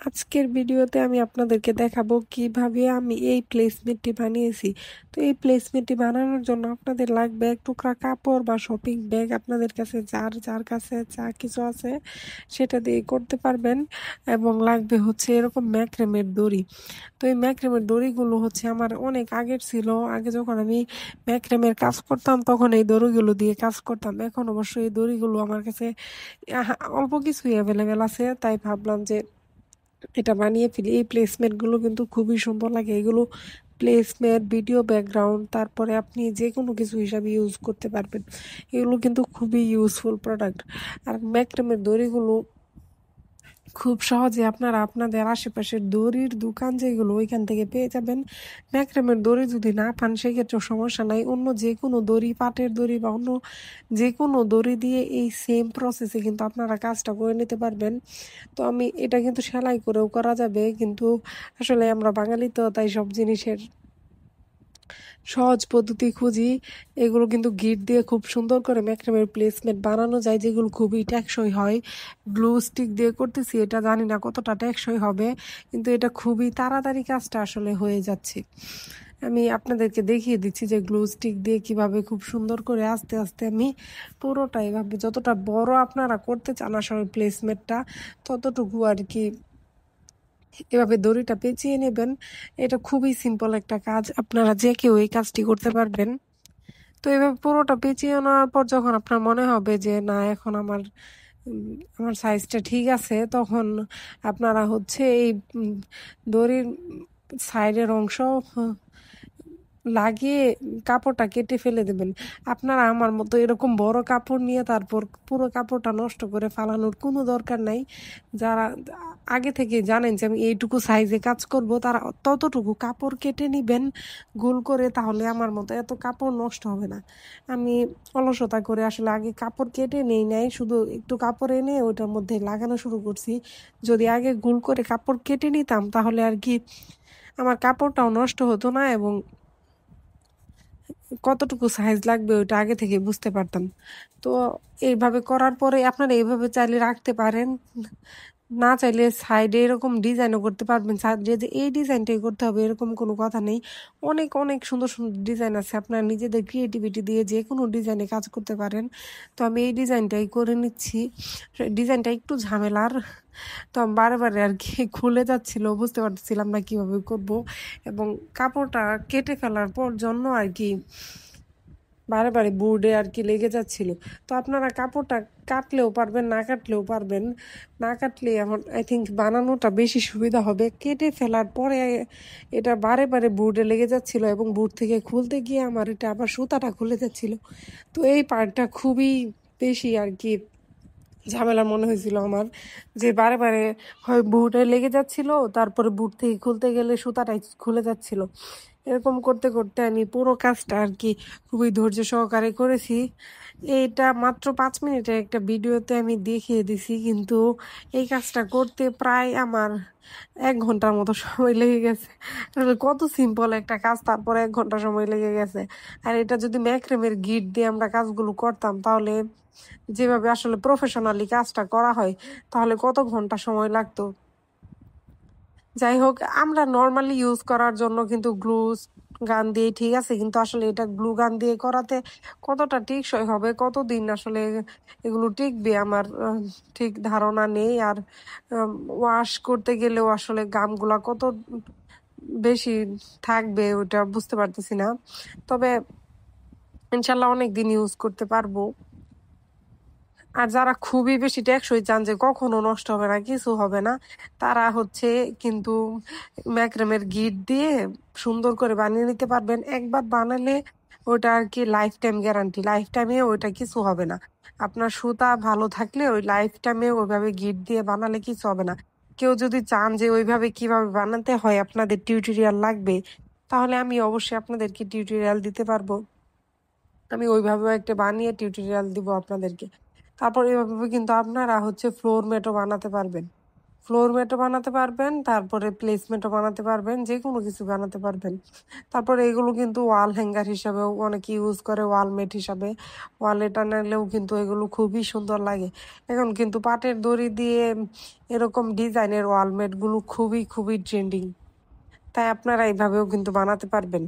আজকের ভিডিওতে আমি আপনাদেরকে দেখাবো কিভাবে আমি এই প্লেসমেন্টটি বানিয়েছি। তো এই প্লেসমেন্টটি বানানোর জন্য আপনাদের লাগবে এক টুকরা কাপড় বা শপিং ব্যাগ। আপনাদের কাছে যার যার কাছে যা কিছু আছে সেটা দিয়ে করতে পারবেন। এবং লাগবে হচ্ছে এরকম ম্যাক্রেমের দড়ি। তো এই ম্যাক্রেমের দড়িগুলো হচ্ছে আমার অনেক আগের ছিল। আগে যখন আমি ম্যাক্রেমের কাজ করতাম তখন এই দড়িগুলো দিয়ে কাজ করতাম। এখন অবশ্য এই দড়িগুলো আমার কাছে অল্প কিছুই অ্যাভেলেবেল আছে, তাই ভাবলাম যে এটা বানিয়ে ফেলি। এই প্লেসমেন্ট গুলো কিন্তু খুবই সুন্দর লাগে। এগুলো প্লেসমেন্ট, ভিডিও ব্যাকগ্রাউন্ড, তারপরে আপনি যে কোনো কিছু হিসাবে ইউজ করতে পারবেন। এগুলো কিন্তু খুবই ইউজফুল প্রোডাক্ট। আর ম্যাক্রেমের দড়িগুলো খুব সহজে আপনারা আপনাদের আশেপাশের দড়ির দোকান যেগুলো ওইখান থেকে পেয়ে যাবেন। ম্যাক্রেমের দড়ি যদি না পান সেক্ষেত্রে সমস্যা নাই, অন্য যে কোনো দড়ি, পাটের দড়ি বা অন্য যে কোনো দড়ি দিয়ে এই সেম প্রসেসে কিন্তু আপনারা কাজটা করে নিতে পারবেন। তো আমি এটা কিন্তু সেলাই করেও করা যাবে, কিন্তু আসলে আমরা বাঙালি তো, তাই সব জিনিসের সহজ পদ্ধতি খুঁজি। এগুলো কিন্তু গিট দিয়ে খুব সুন্দর করে ম্যাক্রামের প্লেসমেন্ট বানানো যায়, যেগুলো খুবই টেকসই হয়। গ্লু স্টিক দিয়ে করতেছি, এটা জানি না কতটা টেকসই হবে, কিন্তু এটা খুবই তাড়াতাড়ি কাজটা আসলে হয়ে যাচ্ছে। আমি আপনাদেরকে দেখিয়ে দিচ্ছি যে গ্লু স্টিক দিয়ে কিভাবে খুব সুন্দর করে আস্তে আস্তে আমি পুরোটা এভাবে, যতটা বড় আপনারা করতে চান আসলে প্লেসমেন্টটা, ততটুকু আর কি এভাবে দড়িটা পেঁচিয়ে নেবেন। এটা খুবই সিম্পল একটা কাজ, আপনারা যে কেউ এই কাজটি করতে পারবেন। তো এভাবে পুরোটা পেঁচিয়ে নেওয়ার পর যখন আপনার মনে হবে যে না, এখন আমার সাইজটা ঠিক আছে, তখন আপনারা হচ্ছে এই দড়ির সাইডের অংশ লাগিয়ে কাপড়টা কেটে ফেলে দেবেন। আপনারা আমার মতো এরকম বড় কাপড় নিয়ে তারপর পুরো কাপড়টা নষ্ট করে ফালানোর কোনো দরকার নাই। যারা আগে থেকে জানেন যে আমি এইটুকু সাইজে কাজ করব, তারা ততটুকু কাপড় কেটে নিবেন গোল করে, তাহলে আমার মতো এত কাপড় নষ্ট হবে না। আমি অলসতা করে আসলে আগে কাপড় কেটে নেই নাই, শুধু একটু কাপড় এনে ওইটার মধ্যে লাগানো শুরু করছি। যদি আগে গোল করে কাপড় কেটে নিতাম তাহলে আর কি আমার কাপড়টাও নষ্ট হতো না, এবং কতটুকু সাইজ লাগবে ওইটা আগে থেকে বুঝতে পারতাম। তো এইভাবে করার পরে আপনারা এইভাবে চাইলে রাখতে পারেন, না চাইলে সাইডে এরকম ডিজাইনও করতে পারবেন। সাইডে যে এই ডিজাইনটাই করতে হবে এরকম কোনো কথা নেই। অনেক অনেক সুন্দর সুন্দর ডিজাইন আছে, আপনারা নিজেদের ক্রিয়েটিভিটি দিয়ে যে কোনো ডিজাইনে কাজ করতে পারেন। তো আমি এই ডিজাইনটাই করে নিচ্ছি। ডিজাইনটা একটু ঝামেলার, তো আমি বারে বারে আর কি খুলে যাচ্ছিল, বুঝতে পারছিলাম না কিভাবে করব, এবং কাপড়টা কেটে ফেলার পর জন্য আর কি বারে বারে বোর্ডে আর কি লেগে যাচ্ছিল। তো আপনারা কাপড়টা কাটলেও পারবেন, না কাটলেও পারবেন। না কাটলে আমার আই থিঙ্ক বানানোটা বেশি সুবিধা হবে। কেটে ফেলার পরে এটা বারে বারে বোর্ডে লেগে যাচ্ছিল, এবং বোর্ড থেকে খুলতে গিয়ে আমার এটা আবার সুতাটা খুলে যাচ্ছিল। তো এই পার্টটা খুবই বেশি আর কি ঝামেলা মনে হয়েছিল আমার, যে বারে বারে হয় বুটে লেগে যাচ্ছিল, তারপরে বুট থেকে খুলতে গেলে সুতাটাই খুলে যাচ্ছিল। এরকম করতে করতে আমি পুরো কাজটা আর কি খুবই ধৈর্য সহকারে করেছি। এইটা মাত্র 5 মিনিটের একটা ভিডিওতে আমি দেখিয়ে দিছি, কিন্তু এই কাজটা করতে প্রায় আমার 1 ঘন্টার মতো সময় লেগে গেছে। আসলে কত সিম্পল একটা কাজ, তারপরে 1 ঘন্টা সময় লেগে গেছে। আর এটা যদি ম্যাক্রেমের গিট দিয়ে আমরা কাজগুলো করতাম, তাহলে যেভাবে আসলে প্রফেশনালি কাজটা করা হয়, তাহলে কত ঘন্টা সময় লাগতো। যাই হোক, আমরা নর্মালি ইউজ করার জন্য কিন্তু গ্লু গান দিয়ে ঠিক আছে, কিন্তু আসলে এটা গ্লু গান দিয়ে করাতে কতটা টেকসই হবে, কতদিন আসলে এগুলো টিকবে আমার ঠিক ধারণা নেই। আর ওয়াশ করতে গেলেও আসলে গামগুলা কত বেশি থাকবে ওটা বুঝতে পারতেছি না। তবে ইনশাল্লাহ অনেক দিন ইউজ করতে পারবো। আর যারা খুবই বেশি টেকসই চান যে কখনো নষ্ট হবে না, কিছু হবে না, তারা হচ্ছে কিন্তু ম্যাক্রামের গিট দিয়ে সুন্দর করে বানিয়ে নিতে পারবেন। একবার বানালে ওটা আর কি লাইফ টাইম গ্যারান্টি, লাইফ টাইমে ওইটা কিছু হবে না। আপনার সুতা ভালো থাকলে ওই লাইফ টাইমে ওইভাবে গিট দিয়ে বানালে কিছু হবে না। কেউ যদি চান যে ওইভাবে কিভাবে বানাতে হয় আপনাদের টিউটোরিয়াল লাগবে, তাহলে আমি অবশ্যই আপনাদেরকে টিউটোরিয়াল দিতে পারবো। আমি ওইভাবেও একটা বানিয়ে টিউটোরিয়াল দিব আপনাদেরকে। তারপর এভাবে কিন্তু আপনারা হচ্ছে ফ্লোর ম্যাটও বানাতে পারবেন। ফ্লোর ম্যাটও বানাতে পারবেন, তারপরে প্লেসমেন্টও বানাতে পারবেন, যে কোনো কিছু বানাতে পারবেন। তারপরে এগুলো কিন্তু ওয়াল হ্যাঙ্গার হিসাবেও অনেকে ইউজ করে, ওয়াল ম্যাট হিসাবে ওয়ালে টানালেও কিন্তু এগুলো খুবই সুন্দর লাগে। এখন কিন্তু পাটের দড়ি দিয়ে এরকম ডিজাইনের ওয়াল ম্যাটগুলো খুবই খুবই ট্রেন্ডিং, তাই আপনারা এইভাবেও কিন্তু বানাতে পারবেন।